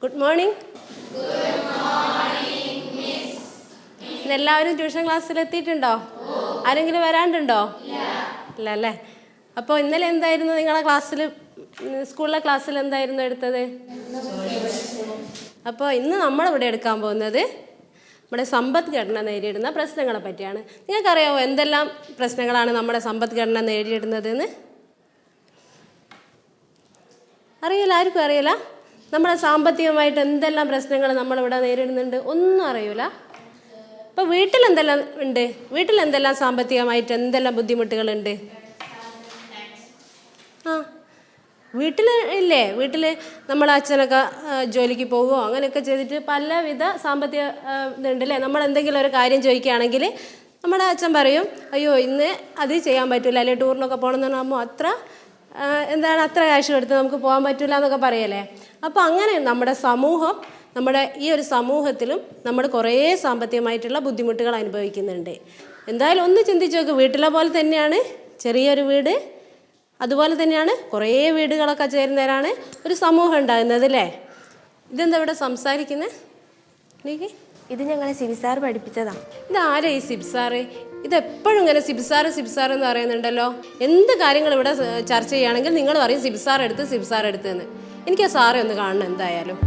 Good morning. എല്ലാവരും tuition ക്ലാസ്സിൽ എത്തിയിട്ടുണ്ടോ? ആരെങ്കിലും വരാണ്ടുണ്ടോ? ഇല്ല അല്ലേ? അപ്പോൾ ഇന്നലെ എന്തായിരുന്നു നിങ്ങളെ ക്ലാസ്സിൽ, സ്കൂളിലെ ക്ലാസ്സിൽ എന്തായിരുന്നു എടുത്തത്? അപ്പോൾ ഇന്ന് നമ്മളിവിടെ എടുക്കാൻ പോകുന്നത് നമ്മുടെ സമ്പദ്ഘടന നേരിടുന്ന പ്രശ്നങ്ങളെ പറ്റിയാണ്. നിങ്ങൾക്കറിയാമോ എന്തെല്ലാം പ്രശ്നങ്ങളാണ് നമ്മുടെ സമ്പദ്ഘടന നേരിടുന്നതെന്ന്? അറിയില്ല, ആർക്കും അറിയില്ല. നമ്മുടെ സാമ്പത്തികമായിട്ട് എന്തെല്ലാം പ്രശ്നങ്ങൾ നമ്മളിവിടെ നേരിടുന്നുണ്ട് ഒന്നും അറിയില്ല. ഇപ്പോൾ വീട്ടിലെന്തെല്ലാം ഉണ്ട്? വീട്ടിലെന്തെല്ലാം സാമ്പത്തികമായിട്ട് എന്തെല്ലാം ബുദ്ധിമുട്ടുകളുണ്ട്? വീട്ടിൽ ഇല്ലേ? വീട്ടിൽ നമ്മൾ അച്ഛനൊക്കെ ജോലിക്ക് പോകുമോ അങ്ങനെയൊക്കെ ചെയ്തിട്ട് പലവിധ സാമ്പത്തിക ഇതുണ്ട് അല്ലേ? നമ്മൾ എന്തെങ്കിലും ഒരു കാര്യം ചോദിക്കുകയാണെങ്കിൽ നമ്മുടെ അച്ഛൻ പറയും, അയ്യോ ഇന്ന് അത് ചെയ്യാൻ പറ്റില്ല, അല്ലെങ്കിൽ ടൂറിനൊക്കെ പോകണമെന്ന് പറയുമ്പോൾ അത്ര ക്യാഷ് എടുത്ത് നമുക്ക് പോകാൻ പറ്റില്ല എന്നൊക്കെ പറയല്ലേ. അപ്പോൾ അങ്ങനെ നമ്മുടെ ഈ ഒരു സമൂഹത്തിലും നമ്മൾ കുറേ സാമ്പത്തികമായിട്ടുള്ള ബുദ്ധിമുട്ടുകൾ അനുഭവിക്കുന്നുണ്ട്. എന്തായാലും ഒന്ന് ചിന്തിച്ച് നോക്ക്, വീട്ടിലെ പോലെ തന്നെയാണ് ചെറിയൊരു വീട്, അതുപോലെ തന്നെയാണ് കുറേ വീടുകളൊക്കെ ചേരുന്നവരാണ് ഒരു സമൂഹം ഉണ്ടാകുന്നത് അല്ലേ? ഇതെന്താ ഇവിടെ സംസാരിക്കുന്നത്? ഇത് ഞങ്ങളെ സിബിസാർ പഠിപ്പിച്ചതാണ്. ഇതാരാ ഈ സിബിസാറ്? ഇതെപ്പോഴും ഇങ്ങനെ സിബിസാർ എന്ന് പറയുന്നുണ്ടല്ലോ. എന്ത് കാര്യങ്ങൾ ഇവിടെ ചർച്ച ചെയ്യുകയാണെങ്കിൽ നിങ്ങൾ പറയും സിബിസാർ എടുത്ത് എന്ന്. എനിക്ക് ആ സാറെ ഒന്ന് കാണണം എന്തായാലും.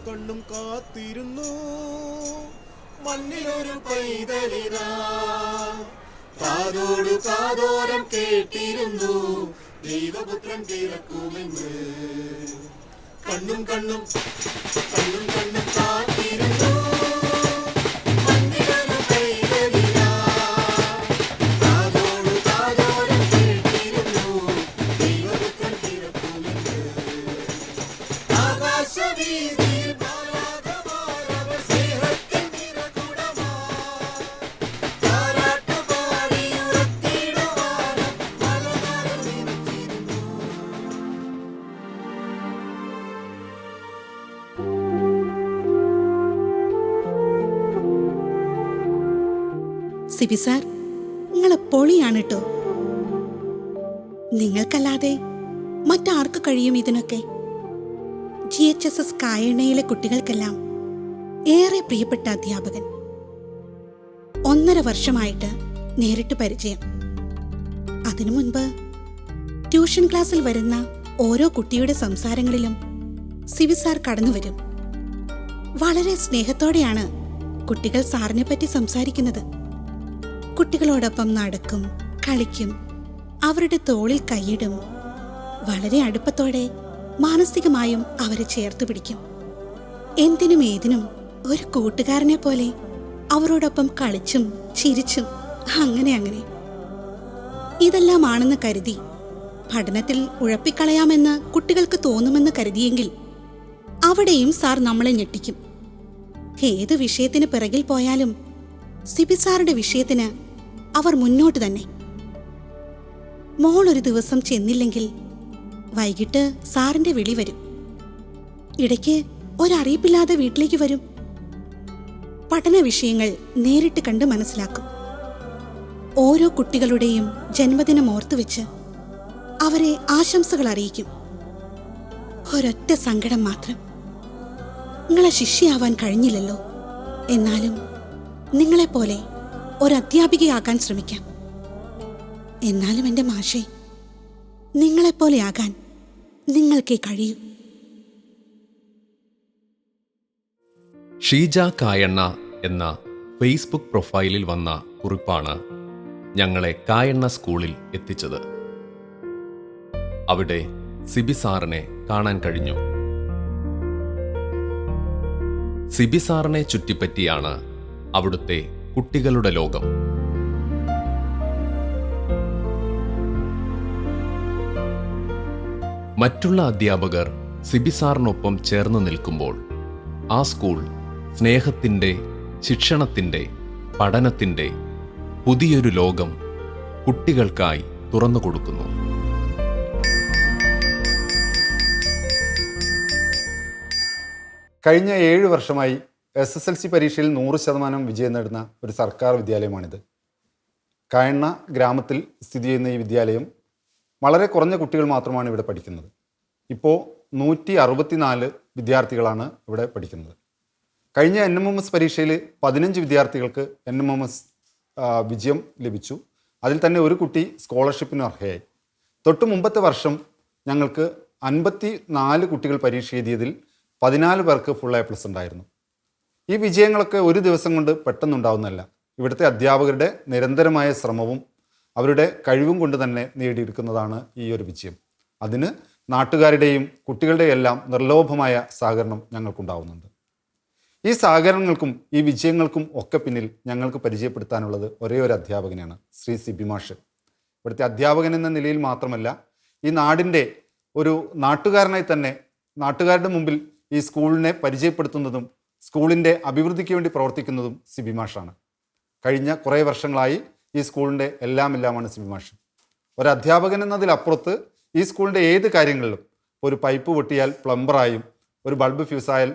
കണ്ണും കാത്തിരുന്നു മണ്ണിലൊരു പൈതലിതാ, കാതോടു കാതോരം കേട്ടിരുന്നു ദൈവപുത്രൻ പിറക്കുമെന്ന്. കണ്ണും കാത്തിരുന്നു മണ്ണിലൊരു പൈതലിതാ, കാതോടു കാതോരം കേട്ടിരുന്നു ദൈവപുത്രൻ പിറക്കുമെന്ന്. ആകാശവീതി സിബിസാർ, നിങ്ങളെ പൊളിയാണ് കേട്ടോ. നിങ്ങൾക്കല്ലാതെ മറ്റാർക്ക് കഴിയും ഇതിനൊക്കെ? GHSS കായണ്ണയിലെ കുട്ടികൾക്കെല്ലാം ഏറെ പ്രിയപ്പെട്ട അധ്യാപകൻ. 1.5 വർഷമായിട്ട് നേരിട്ട് പരിചയം. അതിനു മുൻപ് ട്യൂഷൻ ക്ലാസ്സിൽ വരുന്ന ഓരോ കുട്ടിയുടെ സംസാരങ്ങളിലും സിബിസാർ കടന്നു വരും. വളരെ സ്നേഹത്തോടെയാണ് കുട്ടികൾ സാറിനെ പറ്റി സംസാരിക്കുന്നത്. കുട്ടികളോടൊപ്പം നടക്കും, കളിക്കും, അവരുടെ തോളിൽ കൈയിടും. വളരെ അടുപ്പത്തോടെ മാനസികമായും അവരെ ചേർത്ത് പിടിക്കും. എന്തിനും ഏതിനും ഒരു കൂട്ടുകാരനെ പോലെ അവരോടൊപ്പം കളിച്ചും ചിരിച്ചും അങ്ങനെ. ഇതെല്ലാമാണെന്ന് കരുതി പഠനത്തിൽ ഉഴപ്പിക്കളയാമെന്ന് കുട്ടികൾക്ക് തോന്നുമെന്ന് കരുതിയെങ്കിൽ അവിടെയും സാർ നമ്മളെ ഞെട്ടിക്കും. ഏത് വിഷയത്തിന് പിറകിൽ പോയാലും സിബിസാറുടെ വിഷയത്തിന് അവർ മുന്നോട്ട് തന്നെ. മോൾ ഒരു ദിവസം ചെന്നില്ലെങ്കിൽ വൈകിട്ട് സാറിന്റെ വിളി വരും. ഇടയ്ക്ക് ഒരറിയിപ്പില്ലാതെ വീട്ടിലേക്ക് വരും. പഠന വിഷയങ്ങൾ നേരിട്ട് കണ്ട് മനസ്സിലാക്കും. ഓരോ കുട്ടികളുടെയും ജന്മദിനം ഓർത്തുവെച്ച് അവരെ ആശംസകൾ അറിയിക്കും. ഒരൊറ്റ സങ്കടം മാത്രം, നിങ്ങളെ ശിഷ്യയാവാൻ കഴിഞ്ഞില്ലല്ലോ. എന്നാലും നിങ്ങളെപ്പോലെ ഒരധ്യാപികയാകാൻ ശ്രമിക്കാം. എന്നാലും എൻ്റെ മാഷേ, നിങ്ങളെപ്പോലെയാകാൻ നിങ്ങൾക്കേ കഴിയൂ. ഷീജ കായണ്ണ എന്ന ഫേസ്ബുക്ക് പ്രൊഫൈലിൽ വന്ന കുറിപ്പാണ് ഞങ്ങളെ കായണ്ണ സ്കൂളിൽ എത്തിച്ചത്. അവിടെ സിബിസാറിനെ കാണാൻ കഴിഞ്ഞു. സിബിസാറിനെ ചുറ്റിപ്പറ്റിയാണ് അവിടുത്തെ കുട്ടികളുടെ ലോകം. മറ്റുള്ള അധ്യാപകർ സിബിസാറിനൊപ്പം ചേർന്ന് നിൽക്കുമ്പോൾ ആ സ്കൂൾ സ്നേഹത്തിൻ്റെ, ശിക്ഷണത്തിൻ്റെ, പഠനത്തിൻ്റെ പുതിയൊരു ലോകം കുട്ടികൾക്കായി തുറന്നു കൊടുക്കുന്നു. കഴിഞ്ഞ 7 വർഷമായി SSLC പരീക്ഷയിൽ 100% വിജയം നേടുന്ന ഒരു സർക്കാർ വിദ്യാലയമാണിത്. കായണ്ണ ഗ്രാമത്തിൽ സ്ഥിതി ചെയ്യുന്ന ഈ വിദ്യാലയം വളരെ കുറഞ്ഞ കുട്ടികൾ മാത്രമാണ് ഇവിടെ പഠിക്കുന്നത്. ഇപ്പോൾ 164 വിദ്യാർത്ഥികളാണ് ഇവിടെ പഠിക്കുന്നത്. കഴിഞ്ഞ NMMS പരീക്ഷയിൽ 15 വിദ്യാർത്ഥികൾക്ക് NMMS വിജയം ലഭിച്ചു. അതിൽ തന്നെ ഒരു കുട്ടി സ്കോളർഷിപ്പിന് അർഹയായി. തൊട്ട് മുമ്പത്തെ വർഷം ഞങ്ങൾക്ക് 54 കുട്ടികൾ പരീക്ഷ എഴുതിയതിൽ 14 പേർക്ക് ഫുൾ A+ ഉണ്ടായിരുന്നു. ഈ വിജയങ്ങളൊക്കെ ഒരു ദിവസം കൊണ്ട് പെട്ടെന്നുണ്ടാവുന്നതല്ല. ഇവിടുത്തെ അധ്യാപകരുടെ നിരന്തരമായ ശ്രമവും അവരുടെ കഴിവും കൊണ്ട് തന്നെ നേടിയെടുക്കുന്നതാണ് ഈ ഒരു വിജയം. അതിന് നാട്ടുകാരുടെയും കുട്ടികളുടെയും എല്ലാം നിർലോഭമായ സഹകരണം ഞങ്ങൾക്കുണ്ടാവുന്നുണ്ട്. ഈ സഹകരണങ്ങൾക്കും ഈ വിജയങ്ങൾക്കും ഒക്കെ പിന്നിൽ ഞങ്ങൾക്ക് പരിചയപ്പെടുത്താനുള്ളത് ഒരേ ഒരു അധ്യാപകനാണ്, ശ്രീ സിബി മാഷ്. ഇവിടുത്തെ അധ്യാപകൻ എന്ന നിലയിൽ മാത്രമല്ല, ഈ നാടിൻ്റെ ഒരു നാട്ടുകാരനായി തന്നെ നാട്ടുകാരുടെ മുമ്പിൽ ഈ സ്കൂളിനെ പരിചയപ്പെടുത്തുന്നതും സ്കൂളിൻ്റെ അഭിവൃദ്ധിക്ക് വേണ്ടി പ്രവർത്തിക്കുന്നതും സിബി മാഷാണ്. കഴിഞ്ഞ കുറേ വർഷങ്ങളായി ഈ സ്കൂളിൻ്റെ എല്ലാമാണ് സിബി മാഷ്. ഒരു അധ്യാപകൻ എന്നതിലപ്പുറത്ത് ഈ സ്കൂളിൻ്റെ ഏത് കാര്യങ്ങളിലും, ഒരു പൈപ്പ് പൊട്ടിയാൽ പ്ലംബറായും, ഒരു ബൾബ് ഫ്യൂസായാൽ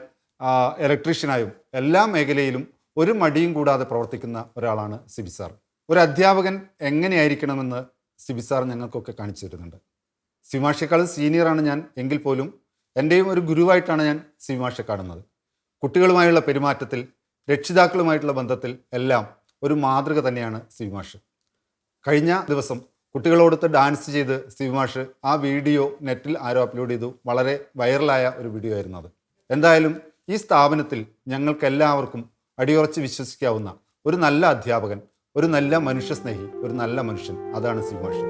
ഇലക്ട്രീഷ്യനായും, എല്ലാ മേഖലയിലും ഒരു മടിയും കൂടാതെ പ്രവർത്തിക്കുന്ന ഒരാളാണ് സിബി സാർ. ഒരു അധ്യാപകൻ എങ്ങനെയായിരിക്കണമെന്ന് സിബി സാർ ഞങ്ങൾക്കൊക്കെ കാണിച്ചു തരുന്നുണ്ട്. സിബി മാഷേക്കാളും സീനിയറാണ് ഞാൻ എങ്കിൽ പോലും എൻ്റെയും ഒരു ഗുരുവായിട്ടാണ് ഞാൻ സിബി മാഷെ കാണുന്നത്. കുട്ടികളുമായുള്ള പെരുമാറ്റത്തിൽ, രക്ഷിതാക്കളുമായിട്ടുള്ള ബന്ധത്തിൽ എല്ലാം ഒരു മാതൃക തന്നെയാണ് സിബി മാഷ്. കഴിഞ്ഞ ദിവസം കുട്ടികളോടൊത്ത് ഡാൻസ് ചെയ്ത് സിബി മാഷ് ആ വീഡിയോ നെറ്റിൽ ആരോ അപ്ലോഡ് ചെയ്തു. വളരെ വൈറലായ ഒരു വീഡിയോ ആയിരുന്നു അത്. എന്തായാലും ഈ സ്ഥാപനത്തിൽ ഞങ്ങൾക്കെല്ലാവർക്കും അടിയുറച്ച് വിശ്വസിക്കാവുന്ന ഒരു നല്ല അധ്യാപകൻ, ഒരു നല്ല മനുഷ്യസ്നേഹി, ഒരു നല്ല മനുഷ്യൻ, അതാണ് സിബി മാഷ്.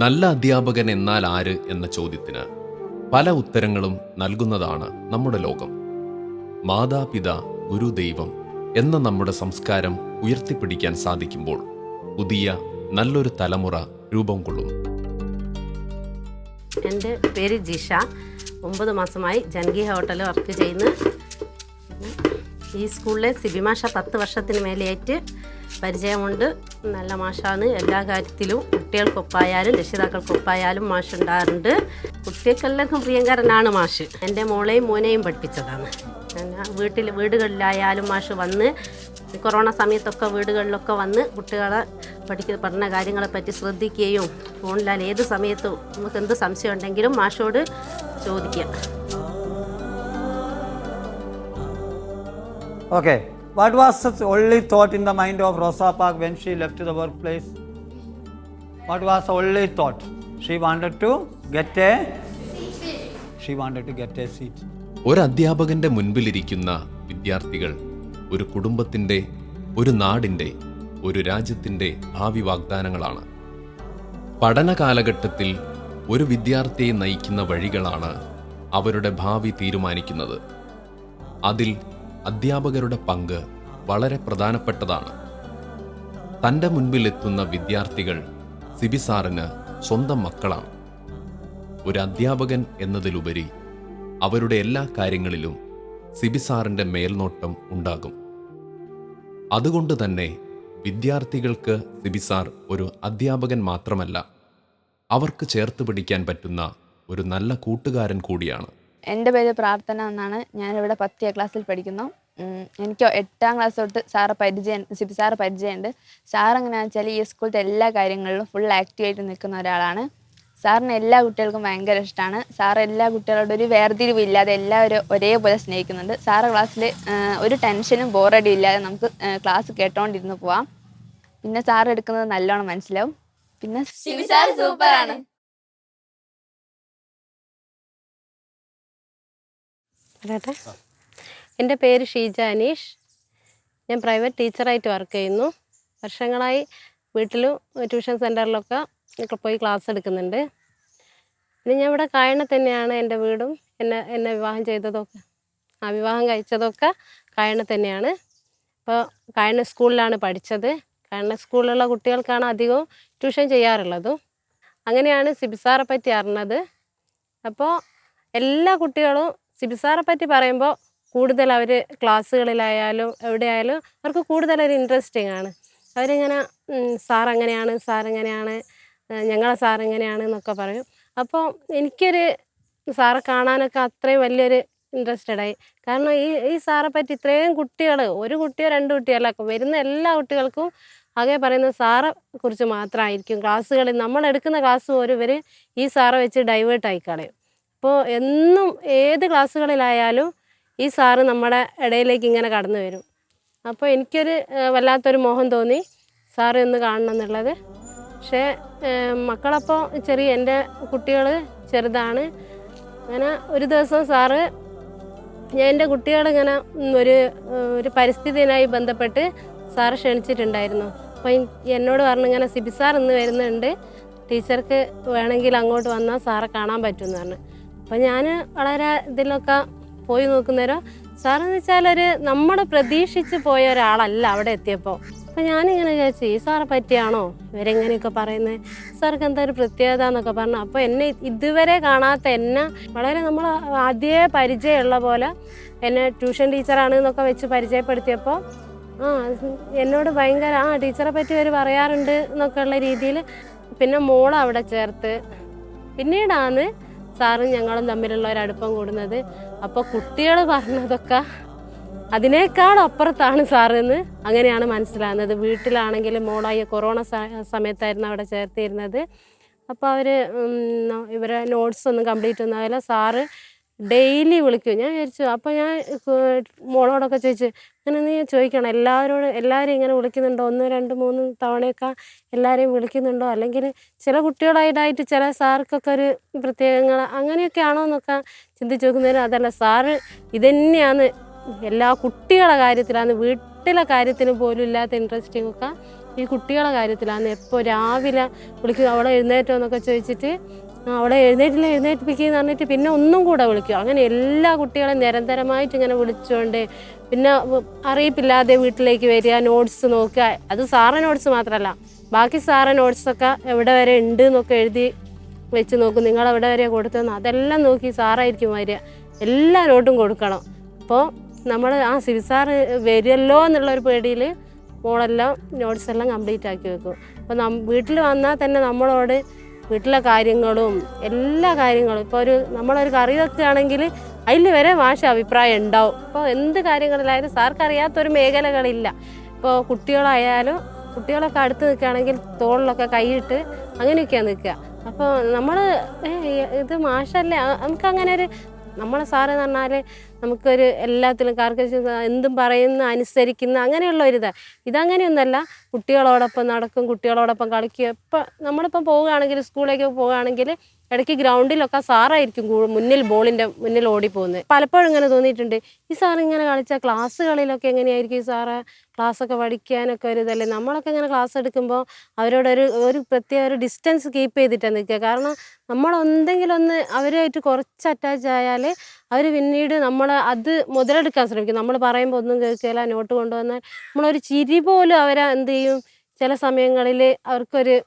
നല്ല അധ്യാപകൻ എന്നാൽ ആര് എന്ന ചോദ്യത്തിന് പല ഉത്തരങ്ങളും നൽകുന്നതാണ് നമ്മുടെ ലോകം. മാതാപിതാ ഗുരുദൈവം എന്ന നമ്മുടെ സംസ്കാരം ഉയർത്തിപ്പിടിക്കാൻ സാധിക്കുമ്പോൾ പുതിയ നല്ലൊരു തലമുറ രൂപം കൊള്ളുന്നു. എൻ്റെ പേര് ജിഷ. 9 മാസമായി ജൻഗി ഹോട്ടലിൽ വർക്ക് ചെയ്യുന്നു. ഈ സ്കൂളിലെ സിബി മാഷ 10 വർഷത്തിന് മേലെയായിട്ട് പരിചയമുണ്ട്. നല്ല മാഷാണ്. എല്ലാ കാര്യത്തിലും കുട്ടികൾക്കൊപ്പായാലും രക്ഷിതാക്കൾക്കൊപ്പായാലും മാഷ് ഉണ്ടാകാറുണ്ട്. കുട്ടികൾക്കെല്ലാവർക്കും പ്രിയങ്കരനാണ് മാഷ്. എൻ്റെ മോളെയും മോനെയും പഠിപ്പിച്ചതാണ്. വീടുകളിലായാലും മാഷ് വന്ന്, കൊറോണ സമയത്തൊക്കെ വീടുകളിലൊക്കെ വന്ന് കുട്ടികളെ പഠന കാര്യങ്ങളെപ്പറ്റി ശ്രദ്ധിക്കുകയും ഫോണിലാൽ ഏത് സമയത്തും നമുക്ക് എന്ത് സംശയം ഉണ്ടെങ്കിലും മാഷോട് ചോദിക്കുക. Okay. What was the only thought in the mind of Rosa Parks when she left the workplace? What was the only thought? She wanted to get a seat. ഒരു അധ്യാപകന്റെ മുൻപിലിരിക്കുന്ന വിദ്യാർത്ഥികൾ ഒരു കുടുംബത്തിൻ്റെ, ഒരു നാടിൻ്റെ, ഒരു രാജ്യത്തിൻ്റെ ഭാവി വാഗ്ദാനങ്ങളാണ്. പഠന കാലഘട്ടത്തിൽ ഒരു വിദ്യാർത്ഥിയെ നയിക്കുന്ന വഴികളാണ് അവരുടെ ഭാവി തീരുമാനിക്കുന്നത്. അതിൽ അധ്യാപകരുടെ പങ്ക് വളരെ പ്രധാനപ്പെട്ടതാണ്. തൻ്റെ മുൻപിലെത്തുന്ന വിദ്യാർത്ഥികൾ സിബി സാറിന് സ്വന്തം മക്കളാണ്. ഒരു അധ്യാപകൻ എന്നതിലുപരി അവരുടെ എല്ലാ കാര്യങ്ങളിലും സിബി സാറിൻ്റെ മേൽനോട്ടം ഉണ്ടാകും. അതുകൊണ്ട് തന്നെ വിദ്യാർത്ഥികൾക്ക് സിബി സാർ ഒരു അധ്യാപകൻ മാത്രമല്ല, അവർക്ക് ചേർത്ത് പിടിക്കാൻ പറ്റുന്ന ഒരു നല്ല കൂട്ടുകാരൻ കൂടിയാണ്. എൻ്റെ പേര് പ്രാർത്ഥന എന്നാണ്. ഞാനിവിടെ 10ാം ക്ലാസ്സിൽ പഠിക്കുന്നു. എനിക്ക് 8ാം ക്ലാസ് തൊട്ട് സിബി സാറ് പരിചയമുണ്ട്. സാർ എങ്ങനെയാണെന്ന് വെച്ചാൽ ഈ സ്കൂളിലത്തെ എല്ലാ കാര്യങ്ങളിലും ഫുൾ ആക്റ്റീവായിട്ട് നിൽക്കുന്ന ഒരാളാണ്. സാറിന് എല്ലാ കുട്ടികൾക്കും ഭയങ്കര ഇഷ്ടമാണ്. സാർ എല്ലാ കുട്ടികളോടും ഒരു വേർതിരിവില്ലാതെ എല്ലാവരും ഒരേപോലെ സ്നേഹിക്കുന്നുണ്ട്. സാറ് ക്ലാസ്സിൽ ഒരു ടെൻഷനും ബോറടിയും ഇല്ലാതെ നമുക്ക് ക്ലാസ് കേട്ടോണ്ടിരുന്ന് പോവാം. പിന്നെ സാർ എടുക്കുന്നത് നല്ലോണം മനസ്സിലാവും. പിന്നെ സിബി സാർ സൂപ്പറാണ്. പറയട്ടെ. എൻ്റെ പേര് ഷീജ അനീഷ്. ഞാൻ പ്രൈവറ്റ് ടീച്ചറായിട്ട് വർക്ക് ചെയ്യുന്നു. വർഷങ്ങളായി വീട്ടിലും ട്യൂഷൻ സെൻറ്ററിലൊക്കെ പോയി ക്ലാസ് എടുക്കുന്നുണ്ട്. പിന്നെ ഞാൻ ഇവിടെ കായണ്ണ തന്നെയാണ് എൻ്റെ വീടും. എന്നെ വിവാഹം ചെയ്തതൊക്കെ, വിവാഹം കഴിച്ചതൊക്കെ കായണ്ണ തന്നെയാണ്. അപ്പോൾ കായണ്ണ സ്കൂളിലാണ് പഠിച്ചത്. കായണ്ണ സ്കൂളിലുള്ള കുട്ടികൾക്കാണ് അധികവും ട്യൂഷൻ ചെയ്യാറുള്ളതും. അങ്ങനെയാണ് സിബി സാറെ പറ്റി അറിഞ്ഞത്. അപ്പോൾ എല്ലാ കുട്ടികളും സിബി സാറെ പറ്റി പറയുമ്പോൾ കൂടുതൽ അവർ ക്ലാസ്സുകളിലായാലും എവിടെയായാലും അവർക്ക് കൂടുതലൊരു ഇൻട്രസ്റ്റിംഗ് ആണ്. അവരിങ്ങനെ സാർ അങ്ങനെയാണ്, സാർ എങ്ങനെയാണ്, ഞങ്ങളെ സാർ എങ്ങനെയാണ് എന്നൊക്കെ പറയും. അപ്പോൾ എനിക്കൊരു സാറെ കാണാനൊക്കെ അത്രയും വലിയൊരു ഇൻട്രസ്റ്റഡായി. കാരണം ഈ സാറെ പറ്റി ഇത്രയും കുട്ടികൾ, ഒരു കുട്ടിയോ രണ്ട് കുട്ടിയോ അല്ല, വരുന്ന എല്ലാ കുട്ടികൾക്കും ആകെ പറയുന്നത് സാറെ കുറിച്ച് മാത്രമായിരിക്കും. ക്ലാസ്സുകളിൽ നമ്മളെടുക്കുന്ന ക്ലാസ് പോലും ഇവർ ഈ സാറെ വെച്ച് ഡൈവേർട്ടായി കളയും. അപ്പോൾ എന്നും ഏത് ക്ലാസ്സുകളിലായാലും ഈ സാറ് നമ്മുടെ ഇടയിലേക്ക് ഇങ്ങനെ കടന്നു വരും. അപ്പോൾ എനിക്കൊരു വല്ലാത്തൊരു മോഹം തോന്നി സാറ് ഒന്ന് കാണണം എന്നുള്ളത്. പക്ഷേ മക്കളപ്പോൾ എൻ്റെ കുട്ടികൾ ചെറുതാണ്. അങ്ങനെ ഒരു ദിവസം സാറ് എൻ്റെ കുട്ടികളിങ്ങനെ ഒരു പരിസ്ഥിതിയുമായി ബന്ധപ്പെട്ട് സാറ് ക്ഷണിച്ചിട്ടുണ്ടായിരുന്നു. അപ്പോൾ എന്നോട് പറഞ്ഞു ഇങ്ങനെ സിബി സാർ ഇന്ന് വരുന്നുണ്ട്, ടീച്ചർക്ക് വേണമെങ്കിൽ അങ്ങോട്ട് വന്നാൽ സാറെ കാണാൻ പറ്റുമെന്ന് പറഞ്ഞു. അപ്പോൾ ഞാൻ വളരെ ഇതിലൊക്കെ പോയി നോക്കുന്നേരം സാറെന്ന് വെച്ചാൽ നമ്മൾ പ്രതീക്ഷിച്ച് പോയ ഒരാളല്ല അവിടെ എത്തിയപ്പോൾ. അപ്പോൾ ഞാനിങ്ങനെ വിചാരിച്ചു ഈ സാറെ പറ്റിയാണോ ഇവരെങ്ങനെയൊക്കെ പറയുന്നത്, സാർക്ക് എന്താ ഒരു പ്രത്യേകത എന്നൊക്കെ പറഞ്ഞു. അപ്പോൾ എന്നെ ഇതുവരെ കാണാത്ത എന്നെ വളരെ നമ്മൾ ആദ്യമേ പരിചയമുള്ള പോലെ എന്നെ ട്യൂഷൻ ടീച്ചറാണ് എന്നൊക്കെ വെച്ച് പരിചയപ്പെടുത്തിയപ്പോൾ എന്നോട് ഭയങ്കര ടീച്ചറെ പറ്റി അവർ പറയാറുണ്ട് എന്നൊക്കെ ഉള്ള രീതിയിൽ പിന്നെ മോളെ അവിടെ ചേർത്ത്. പിന്നീടാണ് സാറും ഞങ്ങളും തമ്മിലുള്ള ഒരടുപ്പം കൂടുന്നത്. അപ്പോൾ കുട്ടികൾ പറഞ്ഞതൊക്കെ അതിനേക്കാൾ അപ്പുറത്താണ് സാറെന്ന് അങ്ങനെയാണ് മനസ്സിലാകുന്നത്. വീട്ടിലാണെങ്കിൽ മോളായ കൊറോണ സമയത്തായിരുന്നു അവിടെ ചേർത്തിരുന്നത്. അപ്പോൾ അവർ ഇവരെ നോട്ട്സ് ഒന്നും കംപ്ലീറ്റ് ഒന്നും ആവില്ല. സാറ് ഡെയിലി വിളിക്കും. ഞാൻ വിചാരിച്ചു, അപ്പോൾ ഞാൻ മോളോടൊക്കെ ചോദിച്ചു അങ്ങനെ നീ ചോദിക്കണം എല്ലാവരും ഇങ്ങനെ വിളിക്കുന്നുണ്ടോ, 1, 2, 3 തവണയൊക്കെ എല്ലാവരെയും വിളിക്കുന്നുണ്ടോ, അല്ലെങ്കിൽ ചില കുട്ടികളായിട്ടായിട്ട് ചില സാർക്കൊക്കെ ഒരു പ്രത്യേകങ്ങൾ അങ്ങനെയൊക്കെ ആണോ എന്നൊക്കെ ചിന്തിച്ച് നോക്കുന്നതിന് അതല്ല, സാറ് ഇതന്നെയാണ് എല്ലാ കുട്ടികളുടെ കാര്യത്തിലാണ്, വീട്ടിലെ കാര്യത്തിന് പോലും ഇല്ലാത്ത ഇൻട്രസ്റ്റിംഗ് ഒക്കെ ഈ കുട്ടികളുടെ കാര്യത്തിലാണ്. എപ്പോൾ രാവിലെ വിളിക്കും അവളെ എഴുന്നേറ്റോ എന്നൊക്കെ ചോദിച്ചിട്ട് അവളെ എഴുന്നേറ്റിപ്പിക്കുകയെന്ന് പറഞ്ഞിട്ട് പിന്നെ ഒന്നും കൂടെ വിളിക്കും. അങ്ങനെ എല്ലാ കുട്ടികളെയും നിരന്തരമായിട്ട് ഇങ്ങനെ വിളിച്ചുകൊണ്ട് പിന്നെ അറിയിപ്പില്ലാതെ വീട്ടിലേക്ക് വരിക, നോട്ട്സ് നോക്കുക. അത് സാറ നോട്ട്സ് മാത്രമല്ല, ബാക്കി സാറ നോട്ട്സൊക്കെ എവിടെ വരെ ഉണ്ട് എന്നൊക്കെ എഴുതി വെച്ച് നോക്കും. നിങ്ങളെവിടെ വരെയാണ് കൊടുത്തതെന്ന് അതെല്ലാം നോക്കി സാറായിരിക്കും വരിക, എല്ലാ നോട്ടും കൊടുക്കണം. അപ്പോൾ നമ്മൾ സിബി സാറ് വരുമല്ലോ എന്നുള്ളൊരു പേടിയിൽ മോളെല്ലാം നോട്ട്സ് എല്ലാം കംപ്ലീറ്റ് ആക്കി വെക്കും. അപ്പോൾ വീട്ടിൽ വന്നാൽ തന്നെ നമ്മളോട് വീട്ടിലെ കാര്യങ്ങളും എല്ലാ കാര്യങ്ങളും ഇപ്പോൾ നമ്മളൊരു കറി വെക്കുകയാണെങ്കിൽ അതിൽ വരെ അഭിപ്രായം ഉണ്ടാവും. ഇപ്പോൾ എന്ത് കാര്യങ്ങളിലായാലും സാർക്ക് അറിയാത്തൊരു മേഖലകളില്ല. ഇപ്പോൾ കുട്ടികളായാലും കുട്ടികളൊക്കെ അടുത്ത് നിൽക്കുകയാണെങ്കിൽ തോളിലൊക്കെ കൈയിട്ട് അങ്ങനെയൊക്കെയാണ് നിൽക്കുക. അപ്പോൾ നമ്മൾ ഇത് മാഷല്ലേ, നമുക്കങ്ങനെ നമ്മളെ സാറ് എന്ന് പറഞ്ഞാൽ നമുക്കൊരു എല്ലാത്തിലും കാർക്കശ എന്തും പറയുന്ന അനുസരിക്കുന്ന അങ്ങനെയുള്ള ഇതങ്ങനെയൊന്നുമല്ല. കുട്ടികളോടൊപ്പം നടക്കും, കുട്ടികളോടൊപ്പം കളിക്കുക. ഇപ്പം നമ്മളിപ്പം പോവുകയാണെങ്കിൽ സ്കൂളിലേക്ക് പോവുകയാണെങ്കിൽ ഇടയ്ക്ക് ഗ്രൗണ്ടിലൊക്കെ സാറായിരിക്കും ബോളിൻ്റെ മുന്നിൽ ഓടിപ്പോകുന്നത്. പലപ്പോഴും ഇങ്ങനെ തോന്നിയിട്ടുണ്ട്, ഈ സാർ ഇങ്ങനെ കളിച്ചാൽ ക്ലാസ്സുകളിലൊക്കെ എങ്ങനെയായിരിക്കും ഈ സാറ് ക്ലാസ്സൊക്കെ പഠിക്കാനൊക്കെ ഇതല്ലേ. നമ്മളൊക്കെ ഇങ്ങനെ ക്ലാസ് എടുക്കുമ്പോൾ അവരോട് പ്രത്യേക ഒരു ഡിസ്റ്റൻസ് കീപ്പ് ചെയ്തിട്ടാണ് നിൽക്കുക. കാരണം നമ്മളെന്തെങ്കിലും ഒന്ന് അവരുമായിട്ട് കുറച്ച് അറ്റാച്ച് ആയാൽ അവർ പിന്നീട് അത് മുതലെടുക്കാൻ ശ്രമിക്കും. നമ്മൾ പറയുമ്പോൾ ഒന്നും കേൾക്കില്ല, നോട്ട് കൊണ്ടുവന്നാൽ നമ്മളൊരു ചിരി പോലും അവരെ എന്ത് ചെയ്യും, ചില സമയങ്ങളിൽ അവർക്കൊരു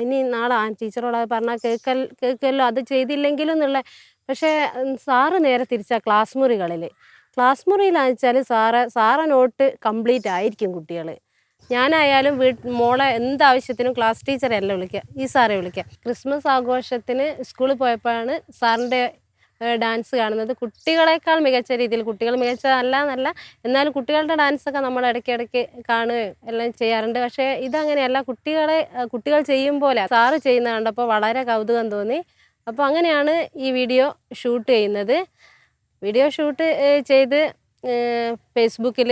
ഇനി നാളെ ടീച്ചറോട് അത് പറഞ്ഞാൽ കേൾക്കല്ലോ, അത് ചെയ്തില്ലെങ്കിലും എന്നുള്ള. പക്ഷേ സാറ് നേരെ തിരിച്ചാൽ ക്ലാസ് മുറിയിലാണെന്ന് വെച്ചാൽ സാറെ നോട്ട് കംപ്ലീറ്റ് ആയിരിക്കും കുട്ടികൾ. ഞാനായാലും മോളെ എന്താവശ്യത്തിനും ക്ലാസ് ടീച്ചറെ അല്ല വിളിക്കുക, ഈ സാറെ വിളിക്കുക. ക്രിസ്മസ് ആഘോഷത്തിന് സ്കൂളിൽ പോയപ്പോഴാണ് സാറിൻ്റെ ഡാൻസ് കാണുന്നത്. കുട്ടികളെക്കാൾ മികച്ച രീതിയിൽ, കുട്ടികൾ മികച്ചതല്ല എന്നല്ല, എന്നാലും കുട്ടികളുടെ ഡാൻസൊക്കെ നമ്മൾ ഇടയ്ക്കിടയ്ക്ക് കാണുകയും എല്ലാം ചെയ്യാറുണ്ട്. പക്ഷേ ഇതങ്ങനെയല്ല, കുട്ടികൾ ചെയ്യും പോലെ സാറ് ചെയ്യുന്നത് കണ്ടപ്പോൾ വളരെ കൗതുകം തോന്നി. അപ്പോൾ അങ്ങനെയാണ് ഈ വീഡിയോ ഷൂട്ട് ചെയ്യുന്നത്. വീഡിയോ ഷൂട്ട് ചെയ്ത് ഫേസ്ബുക്കിൽ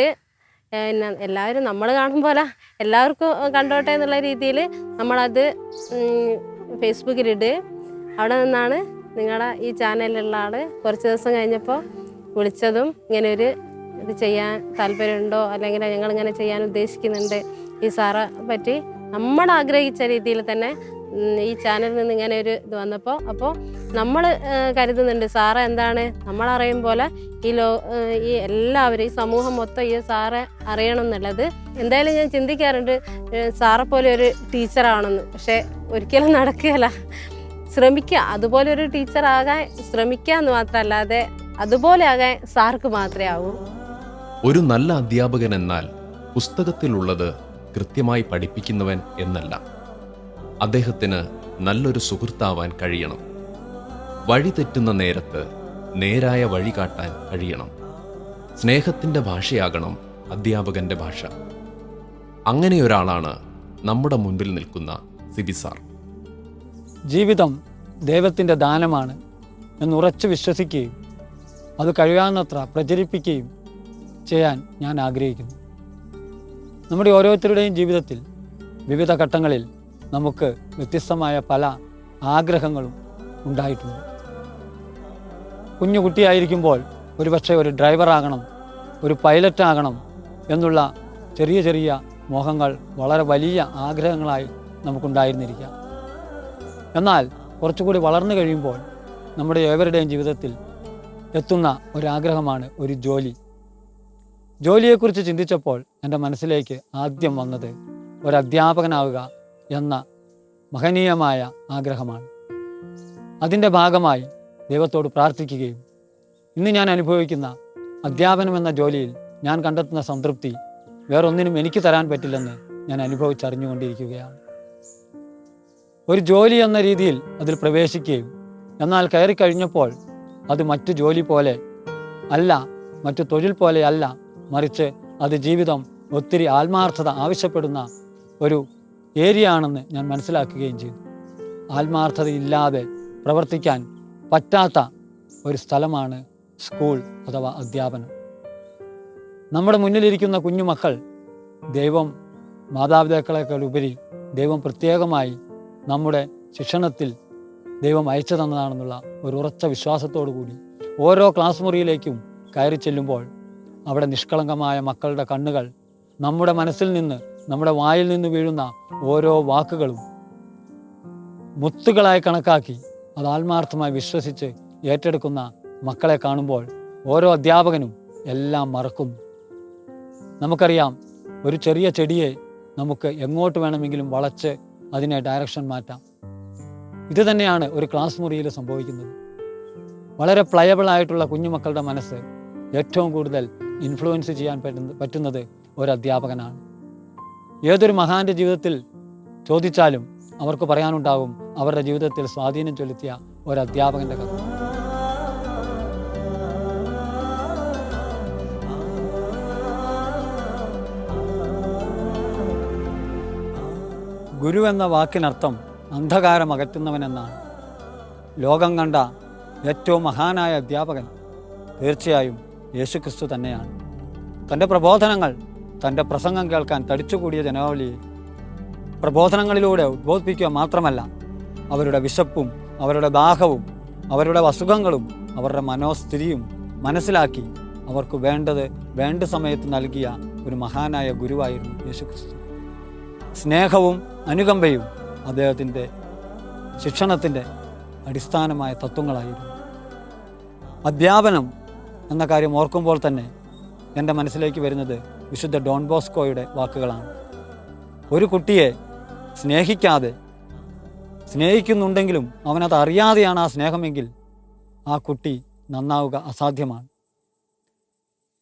എല്ലാവരും നമ്മൾ കാണും പോലെ എല്ലാവർക്കും കണ്ടോട്ടെ എന്നുള്ള രീതിയിൽ നമ്മളത് ഫേസ്ബുക്കിലിട്ട് അവിടെ നിന്നാണ് നിങ്ങളുടെ ഈ ചാനലിലുള്ള ആൾ കുറച്ച് ദിവസം കഴിഞ്ഞപ്പോൾ വിളിച്ചതും ഇങ്ങനെ ഇത് ചെയ്യാൻ താല്പര്യമുണ്ടോ, അല്ലെങ്കിൽ ഞങ്ങളിങ്ങനെ ചെയ്യാൻ ഉദ്ദേശിക്കുന്നുണ്ട്, ഈ സാറെ പറ്റി നമ്മൾ ആഗ്രഹിച്ച രീതിയിൽ തന്നെ ഈ ചാനലിൽ നിന്ന് ഇങ്ങനെ ഇത് വന്നപ്പോൾ അപ്പോൾ നമ്മൾ കരുതുന്നുണ്ട് സാറെ എന്താണ് നമ്മളറിയും പോലെ ഈ എല്ലാവരും ഈ സമൂഹം മൊത്തം ഈ സാറെ അറിയണം എന്നുള്ളത്. എന്തായാലും ഞാൻ ചിന്തിക്കാറുണ്ട് സാറെ പോലെ ഒരു ടീച്ചറാണെന്ന്. പക്ഷേ ഒരിക്കലും നടക്കുകയല്ല. ശ്രമിക്കുക, അതുപോലെ ഒരു ടീച്ചറാകാൻ ശ്രമിക്കുക എന്ന് മാത്രമല്ലാതെ അതുപോലെ ആകാൻ സാർക്ക് മാത്രമേ ആവൂ. ഒരു നല്ല അധ്യാപകൻ എന്നാൽ പുസ്തകത്തിലുള്ളത് കൃത്യമായി പഠിപ്പിക്കുന്നവൻ എന്നല്ല, അദ്ദേഹത്തിന് നല്ലൊരു സുഹൃത്താവാൻ കഴിയണം. വഴി തെറ്റുന്ന നേരത്ത് നേരായ വഴി കാട്ടാൻ കഴിയണം. സ്നേഹത്തിൻ്റെ ഭാഷയാകണം അധ്യാപകൻ്റെ ഭാഷ. അങ്ങനെയൊരാളാണ് നമ്മുടെ മുൻപിൽ നിൽക്കുന്ന സിബി സാർ. ജീവിതം ദൈവത്തിൻ്റെ ദാനമാണ് എന്നുറച്ചു വിശ്വസിക്കുകയും അത് കഴിയാവുന്നത്ര പ്രചരിപ്പിക്കുകയും ചെയ്യാൻ ഞാൻ ആഗ്രഹിക്കുന്നു. നമ്മുടെ ഓരോരുത്തരുടെയും ജീവിതത്തിൽ വിവിധ ഘട്ടങ്ങളിൽ നമുക്ക് വ്യത്യസ്തമായ പല ആഗ്രഹങ്ങളും ഉണ്ടായിട്ടുണ്ട്. കുഞ്ഞുകുട്ടിയായിരിക്കുമ്പോൾ ഒരുപക്ഷെ ഒരു ഡ്രൈവറാകണം, ഒരു പൈലറ്റാകണം എന്നുള്ള ചെറിയ ചെറിയ മോഹങ്ങൾ വളരെ വലിയ ആഗ്രഹങ്ങളായി നമുക്കുണ്ടായിരുന്നിരിക്കാം. എന്നാൽ കുറച്ചുകൂടി വളർന്നു കഴിയുമ്പോൾ നമ്മുടെ ഏവരുടെയും ജീവിതത്തിൽ എത്തുന്ന ഒരാഗ്രഹമാണ് ഒരു ജോലി. ജോലിയെക്കുറിച്ച് ചിന്തിച്ചപ്പോൾ എൻ്റെ മനസ്സിലേക്ക് ആദ്യം വന്നത് ഒരു അധ്യാപകനാവുക എന്ന മഹനീയമായ ആഗ്രഹമാണ്. അതിൻ്റെ ഭാഗമായി ദൈവത്തോട് പ്രാർത്ഥിക്കുകയും ഇന്ന് ഞാൻ അനുഭവിക്കുന്ന അധ്യാപനം എന്ന ജോലിയിൽ ഞാൻ കണ്ടെത്തുന്ന സംതൃപ്തി വേറൊന്നിനും എനിക്ക് തരാൻ പറ്റില്ലെന്ന് ഞാൻ അനുഭവിച്ചറിഞ്ഞുകൊണ്ടിരിക്കുകയാണ്. ഒരു ജോലി എന്ന രീതിയിൽ അതിൽ പ്രവേശിക്കുകയും എന്നാൽ കയറി കഴിഞ്ഞപ്പോൾ അത് മറ്റു ജോലി പോലെ അല്ല, മറ്റു തൊഴിൽ പോലെ അല്ല, മറിച്ച് അത് ജീവിതം ഒത്തിരി ആത്മാർത്ഥത ആവശ്യപ്പെടുന്ന ഒരു ഏരിയ ആണെന്ന് ഞാൻ മനസ്സിലാക്കുകയും ചെയ്തു. ആത്മാർത്ഥതയില്ലാതെ പ്രവർത്തിക്കാൻ പറ്റാത്ത ഒരു സ്ഥലമാണ് സ്കൂൾ അഥവാ അധ്യാപനം. നമ്മുടെ മുന്നിലിരിക്കുന്ന കുഞ്ഞുമക്കൾ ദൈവം മാതാപിതാക്കളെക്കാൾ ഉപരി ദൈവം പ്രത്യേകമായി നമ്മുടെ ശിക്ഷണത്തിൽ ദൈവം അയച്ചു തന്നതാണെന്നുള്ള ഒരു ഉറച്ച വിശ്വാസത്തോടു കൂടി ഓരോ ക്ലാസ് മുറിയിലേക്കും കയറി ചെല്ലുമ്പോൾ അവിടെ നിഷ്കളങ്കമായ മക്കളുടെ കണ്ണുകൾ നമ്മുടെ മനസ്സിൽ നിന്ന്, നമ്മുടെ വായിൽ നിന്ന് വീഴുന്ന ഓരോ വാക്കുകളും മുത്തുകളായി കണക്കാക്കി അത് ആത്മാർത്ഥമായി വിശ്വസിച്ച് ഏറ്റെടുക്കുന്ന മക്കളെ കാണുമ്പോൾ ഓരോ അധ്യാപകനും എല്ലാം മറക്കുന്നു. നമുക്കറിയാം, ഒരു ചെറിയ ചെടിയെ നമുക്ക് എങ്ങോട്ട് വേണമെങ്കിലും വളച്ച് അതിനെ ഡയറക്ഷൻ മാറ്റാം. ഇത് തന്നെയാണ് ഒരു ക്ലാസ് മുറിയിൽ സംഭവിക്കുന്നത്. വളരെ പ്ലയബിളായിട്ടുള്ള കുഞ്ഞുമക്കളുടെ മനസ്സ് ഏറ്റവും കൂടുതൽ ഇൻഫ്ലുവൻസ് ചെയ്യാൻ പറ്റുന്നത് ഒരു അധ്യാപകനാണ്. ഏതൊരു മഹാൻ്റെ ജീവിതത്തിൽ ചോദിച്ചാലും അവർക്ക് പറയാനുണ്ടാകും അവരുടെ ജീവിതത്തിൽ സ്വാധീനം ചെലുത്തിയ ഒരു അധ്യാപകൻ്റെ കഥ. ഗുരു എന്ന വാക്കിനർത്ഥം അന്ധകാരം അകറ്റുന്നവനെന്നാണ്. ലോകം കണ്ട ഏറ്റവും മഹാനായ അധ്യാപകൻ തീർച്ചയായും യേശുക്രിസ്തു തന്നെയാണ്. തൻ്റെ പ്രബോധനങ്ങൾ, തൻ്റെ പ്രസംഗം കേൾക്കാൻ തടിച്ചുകൂടിയ ജനാവലിയെ പ്രബോധനങ്ങളിലൂടെ ഉദ്ബോധിപ്പിക്കുക മാത്രമല്ല, അവരുടെ വിശപ്പും അവരുടെ ദാഹവും അവരുടെ അസുഖങ്ങളും അവരുടെ മനോസ്ഥിതിയും മനസ്സിലാക്കി അവർക്ക് വേണ്ടത് വേണ്ട സമയത്ത് നൽകിയ ഒരു മഹാനായ ഗുരുവായിരുന്നു യേശുക്രിസ്തു. സ്നേഹവും അനുകമ്പയും അദ്ദേഹത്തിൻ്റെ ശിക്ഷണത്തിൻ്റെ അടിസ്ഥാനമായ തത്വങ്ങളായിരുന്നു. അധ്യാപനം എന്ന കാര്യം ഓർക്കുമ്പോൾ തന്നെ എൻ്റെ മനസ്സിലേക്ക് വരുന്നത് വിശുദ്ധ ഡോൺ ബോസ്കോയുടെ വാക്കുകളാണ്. ഒരു കുട്ടിയെ സ്നേഹിക്കാതെ, സ്നേഹിക്കുന്നുണ്ടെങ്കിലും അവനത് അറിയാതെയാണ് ആ സ്നേഹമെങ്കിൽ ആ കുട്ടി നന്നാവുക അസാധ്യമാണ്.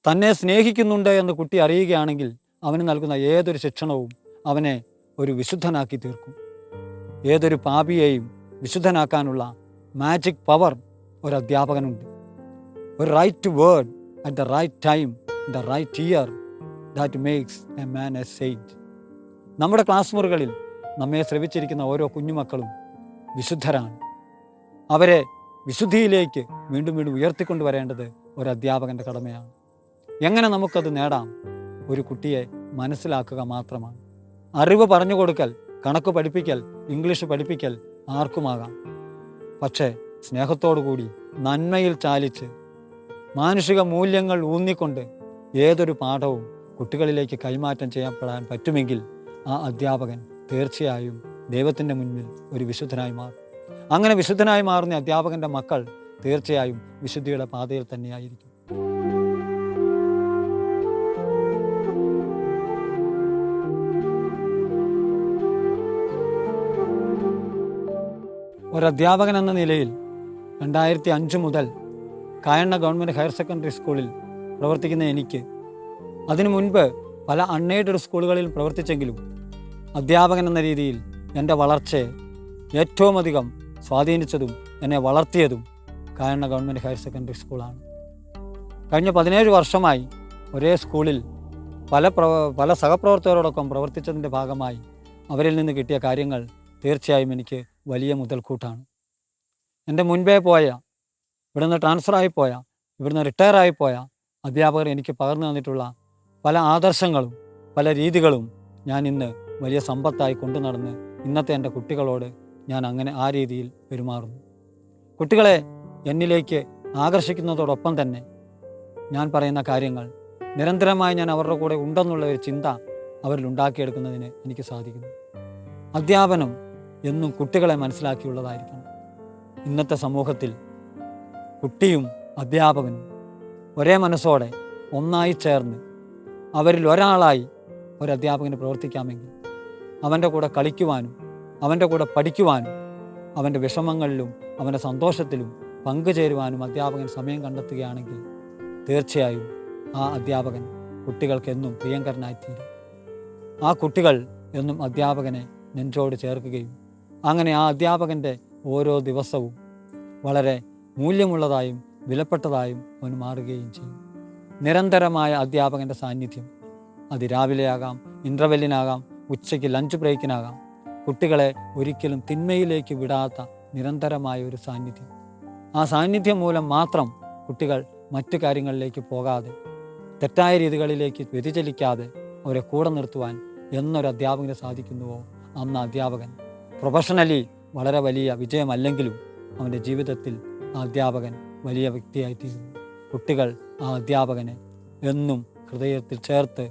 തന്നെ സ്നേഹിക്കുന്നുണ്ട് എന്ന് കുട്ടി അറിയുകയാണെങ്കിൽ അവന് നൽകുന്ന ഏതൊരു ശിക്ഷണവും അവനെ ഒരു വിശുദ്ധനാക്കി തീർക്കും. ഏതൊരു പാപിയെയും വിശുദ്ധനാക്കാനുള്ള മാജിക് പവർ ഒരു അധ്യാപകനുണ്ട്. ഒരു right word at the right time in the right year that makes a man a saint. നമ്മുടെ ക്ലാസ് മുറികളിൽ നമ്മെ ശ്രവിച്ചിരിക്കുന്ന ഓരോ കുഞ്ഞുമക്കളും വിശുദ്ധരാണ്. അവരെ വിശുദ്ധിയിലേക്ക് വീണ്ടും വീണ്ടും ഉയർത്തിക്കൊണ്ടുവരേണ്ടത് ഒരു അധ്യാപകൻ്റെ കടമയാണ്. എങ്ങനെ നമുക്കത് നേടാം? ഒരു കുട്ടിയെ മനസ്സിലാക്കുക മാത്രമാണ്. അറിവ് പറഞ്ഞു കൊടുക്കൽ, കണക്ക് പഠിപ്പിക്കൽ, ഇംഗ്ലീഷ് പഠിപ്പിക്കൽ ആർക്കുമാകാം. പക്ഷേ സ്നേഹത്തോടു കൂടി നന്മയിൽ ചാലിച്ച് മാനുഷിക മൂല്യങ്ങൾ ഊന്നിക്കൊണ്ട് ഏതൊരു പാഠവും കുട്ടികളിലേക്ക് കൈമാറ്റം ചെയ്യപ്പെടാൻ പറ്റുമെങ്കിൽ ആ അധ്യാപകൻ തീർച്ചയായും ദൈവത്തിൻ്റെ മുന്നിൽ ഒരു വിശുദ്ധനായി മാറും. അങ്ങനെ വിശുദ്ധനായി മാറുന്ന അധ്യാപകൻ്റെ മക്കൾ തീർച്ചയായും വിശുദ്ധിയുടെ പാതയിൽ തന്നെയായിരിക്കും. ഒരധ്യാപകൻ എന്ന നിലയിൽ 2005 മുതൽ കായണ്ണ ഗവൺമെൻറ് ഹയർ സെക്കൻഡറി സ്കൂളിൽ പ്രവർത്തിക്കുന്ന എനിക്ക് അതിനു മുൻപ് പല അൺഎയ്ഡഡ് സ്കൂളുകളിൽ പ്രവർത്തിച്ചെങ്കിലും അധ്യാപകൻ എന്ന രീതിയിൽ എൻ്റെ വളർച്ചയെ ഏറ്റവും അധികം സ്വാധീനിച്ചതും എന്നെ വളർത്തിയതും കായണ്ണ ഗവൺമെൻറ് ഹയർ സെക്കൻഡറി സ്കൂളാണ്. കഴിഞ്ഞ 17 വർഷമായി ഒരേ സ്കൂളിൽ പല സഹപ്രവർത്തകരോടൊപ്പം പ്രവർത്തിച്ചതിൻ്റെ ഭാഗമായി അവരിൽ നിന്ന് കിട്ടിയ കാര്യങ്ങൾ തീർച്ചയായും എനിക്ക് വലിയ മുതൽക്കൂട്ടാണ്. എൻ്റെ മുൻപേ പോയ, ഇവിടുന്ന് ട്രാൻസ്ഫറായിപ്പോയ, ഇവിടുന്ന് റിട്ടയറായിപ്പോയ അധ്യാപകർ എനിക്ക് പകർന്നു തന്നിട്ടുള്ള പല ആദർശങ്ങളും പല രീതികളും ഞാൻ ഇന്ന് വലിയ സമ്പത്തായി കൊണ്ടു നടന്ന് ഇന്നത്തെ എൻ്റെ കുട്ടികളോട് ഞാൻ അങ്ങനെ ആ രീതിയിൽ പെരുമാറുന്നു. കുട്ടികളെ എന്നിലേക്ക് ആകർഷിക്കുന്നതോടൊപ്പം തന്നെ ഞാൻ പറയുന്ന കാര്യങ്ങൾ നിരന്തരമായി ഞാൻ അവരുടെ കൂടെ ഉണ്ടെന്നുള്ള ഒരു ചിന്ത അവരിൽ ഉണ്ടാക്കിയെടുക്കുന്നതിന് എനിക്ക് സാധിക്കുന്നു. അധ്യാപനം എന്നും കുട്ടികളെ മനസ്സിലാക്കിയുള്ളതായിരിക്കണം. ഇന്നത്തെ സമൂഹത്തിൽ കുട്ടിയും അധ്യാപകനും ഒരേ മനസ്സോടെ ഒന്നായി ചേർന്ന് അവരിൽ ഒരാളായി ഒരധ്യാപകന് പ്രവർത്തിക്കാമെങ്കിൽ അവൻ്റെ കൂടെ കളിക്കുവാനും അവൻ്റെ കൂടെ പഠിക്കുവാനും അവൻ്റെ വിഷമങ്ങളിലും അവൻ്റെ സന്തോഷത്തിലും പങ്കുചേരുവാനും അധ്യാപകൻ സമയം കണ്ടെത്തുകയാണെങ്കിൽ തീർച്ചയായും ആ അധ്യാപകൻ കുട്ടികൾക്കെന്നും പ്രിയങ്കരനായിത്തീരും. ആ കുട്ടികൾ എന്നും അധ്യാപകനെ നെഞ്ചോട് ചേർക്കുകയും അങ്ങനെ ആ അധ്യാപകൻ്റെ ഓരോ ദിവസവും വളരെ മൂല്യമുള്ളതായും വിലപ്പെട്ടതായും അവന് മാറുകയും ചെയ്യും. നിരന്തരമായ അധ്യാപകൻ്റെ സാന്നിധ്യം, അത് രാവിലെയാകാം, ഇൻ്റർവെല്ലിനാകാം, ഉച്ചയ്ക്ക് ലഞ്ച് ബ്രേക്കിനാകാം, കുട്ടികളെ ഒരിക്കലും തിന്മയിലേക്ക് വിടാത്ത നിരന്തരമായ ഒരു സാന്നിധ്യം. ആ സാന്നിധ്യം മൂലം മാത്രം കുട്ടികൾ മറ്റു കാര്യങ്ങളിലേക്ക് പോകാതെ തെറ്റായ രീതികളിലേക്ക് വ്യതിചലിക്കാതെ അവരെ കൂടെ നിർത്തുവാൻ എന്നൊരു അധ്യാപകന് സാധിക്കുന്നുവോ അന്ന് അധ്യാപകൻ പ്രൊഫഷണലി വളരെ വലിയ വിജയമല്ലെങ്കിലും അവൻ്റെ ജീവിതത്തിൽ ആ അധ്യാപകൻ വലിയ വ്യക്തിയായിത്തീരുന്നു. കുട്ടികൾ ആ അധ്യാപകനെ എന്നും ഹൃദയത്തിൽ ചേർത്ത്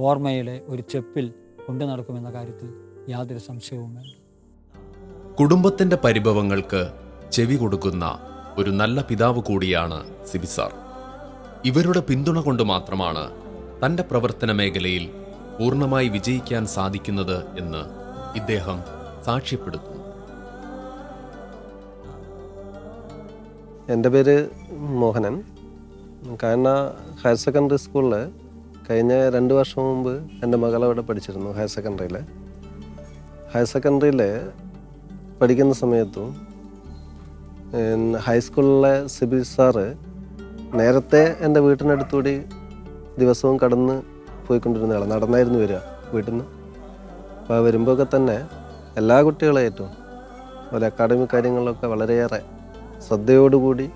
ഓർമ്മയിലെ ഒരു ചെപ്പിൽ കൊണ്ടു നടക്കുമെന്ന കാര്യത്തിൽ യാതൊരു സംശയവും വേണ്ട. കുടുംബത്തിൻ്റെ പരിഭവങ്ങൾക്ക് ചെവി കൊടുക്കുന്ന ഒരു നല്ല പിതാവ് കൂടിയാണ് സിബി സാർ. ഇവരുടെ പിന്തുണ കൊണ്ട് മാത്രമാണ് തൻ്റെ പ്രവർത്തന മേഖലയിൽ പൂർണ്ണമായി വിജയിക്കാൻ സാധിക്കുന്നത് എന്ന് ഇദ്ദേഹം സാക്ഷ്യപ്പെടുത്തുന്നു. എൻ്റെ പേര് മോഹനൻ. കായണ്ണ ഹയർ സെക്കൻഡറി സ്കൂളിൽ കഴിഞ്ഞ 2 വർഷം മുമ്പ് എൻ്റെ മകളവിടെ പഠിച്ചിരുന്നു. ഹയർ സെക്കൻഡറിയിൽ പഠിക്കുന്ന സമയത്തും ഹൈസ്കൂളിലെ സിബി സാറ് നേരത്തെ എൻ്റെ വീട്ടിനടുത്തുകൂടി ദിവസവും കടന്ന് പോയിക്കൊണ്ടിരുന്ന ആളാണ്. നടന്നായിരുന്നു വരിക വീട്ടിൽ നിന്ന്. അപ്പോൾ വരുമ്പോഴൊക്കെ തന്നെ എല്ലാ കുട്ടികളായിട്ടും ഒരു അക്കാഡമിക് കാര്യങ്ങളിലൊക്കെ വളരെയേറെ ശ്രദ്ധയോടുകൂടി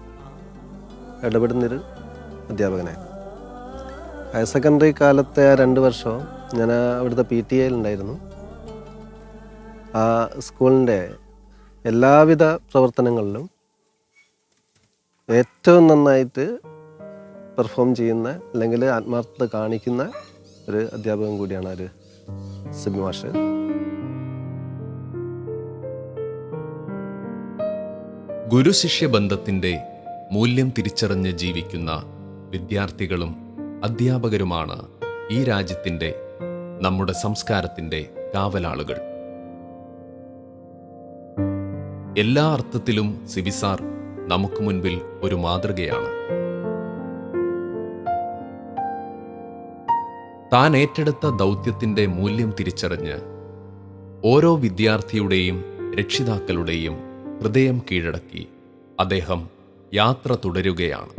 ഇടപെടുന്നൊരു അധ്യാപകനായിരുന്നു. ഹയർ സെക്കൻഡറി കാലത്തെ ആ 2 വർഷം ഞാൻ അവിടുത്തെ PTA ഉണ്ടായിരുന്നു. ആ സ്കൂളിൻ്റെ എല്ലാവിധ പ്രവർത്തനങ്ങളിലും ഏറ്റവും നന്നായിട്ട് പെർഫോം ചെയ്യുന്ന അല്ലെങ്കിൽ ആത്മാർത്ഥത കാണിക്കുന്ന ഒരു അധ്യാപകൻ കൂടിയാണ് ഒരു സിബി മാഷ്. ഗുരുശിഷ്യ ബന്ധത്തിൻ്റെ മൂല്യം തിരിച്ചറിഞ്ഞ് ജീവിക്കുന്ന വിദ്യാർത്ഥികളും അധ്യാപകരുമാണ് ഈ രാജ്യത്തിൻ്റെ, നമ്മുടെ സംസ്കാരത്തിൻ്റെ കാവലാളുകൾ. എല്ലാ അർത്ഥത്തിലും സിബി സാർ നമുക്ക് മുൻപിൽ ഒരു മാതൃകയാണ്. താൻ ഏറ്റെടുത്ത ദൗത്യത്തിൻ്റെ മൂല്യം തിരിച്ചറിഞ്ഞ് ഓരോ വിദ്യാർത്ഥിയുടെയും രക്ഷിതാക്കളുടെയും ഹൃദയം കീഴടക്കി അദ്ദേഹം യാത്ര തുടരുകയാണ്.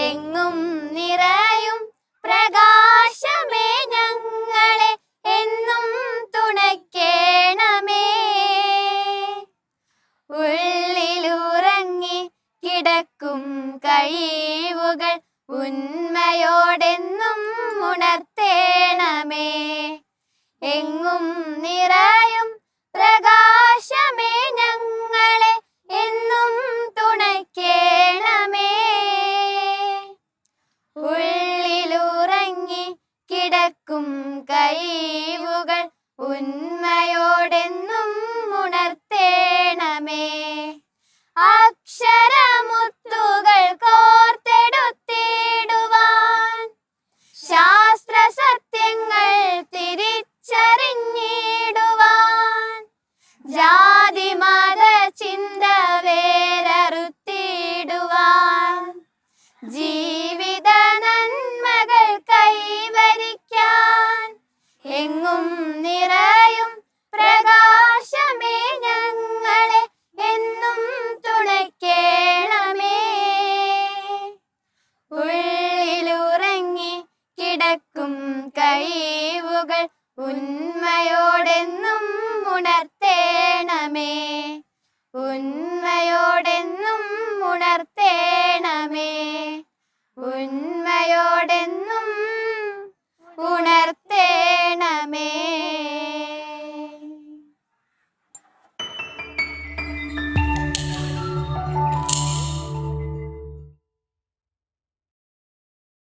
എങ്ങും നിറയും പ്രകാശമേ ഞങ്ങളെ എന്നും തുണയ്ക്കേണമേ. ഉള്ളിലുറങ്ങി കിടക്കും കഴിവുകൾ ഉന്മയോടെന്നും ഉണർത്തേണമേ. എങ്ങും നിറയും പ്രകാശമേ ഞങ്ങളെ എന്നും തുണയ്ക്കേണമേ. ഉള്ളിലുറങ്ങി കിടക്കും കഴിവുകൾ ഉന്മയോടെന്നും ഉണർത്തേണമേ. അക്ഷരമുത്തുകൾ കോർത്തെടുത്തിടുവാൻ ശാസ്ത്ര സത്യങ്ങൾ തിരിച്ചറിഞ്ഞിടുവാൻ ജീവിത നന്മകൾ കൈവരിക്കാൻ. എങ്ങും നിറയും പ്രകാശമേ ഞങ്ങളെ എന്നും തുണയ്ക്കേണമേ. ഉള്ളിലുറങ്ങി കിടക്കും കഴിവുകൾ ഉന്മയോടെന്നും ഉണർത്തേണമേ. ഉന്മയോടെന്നും ഉണർത്തേണമേ.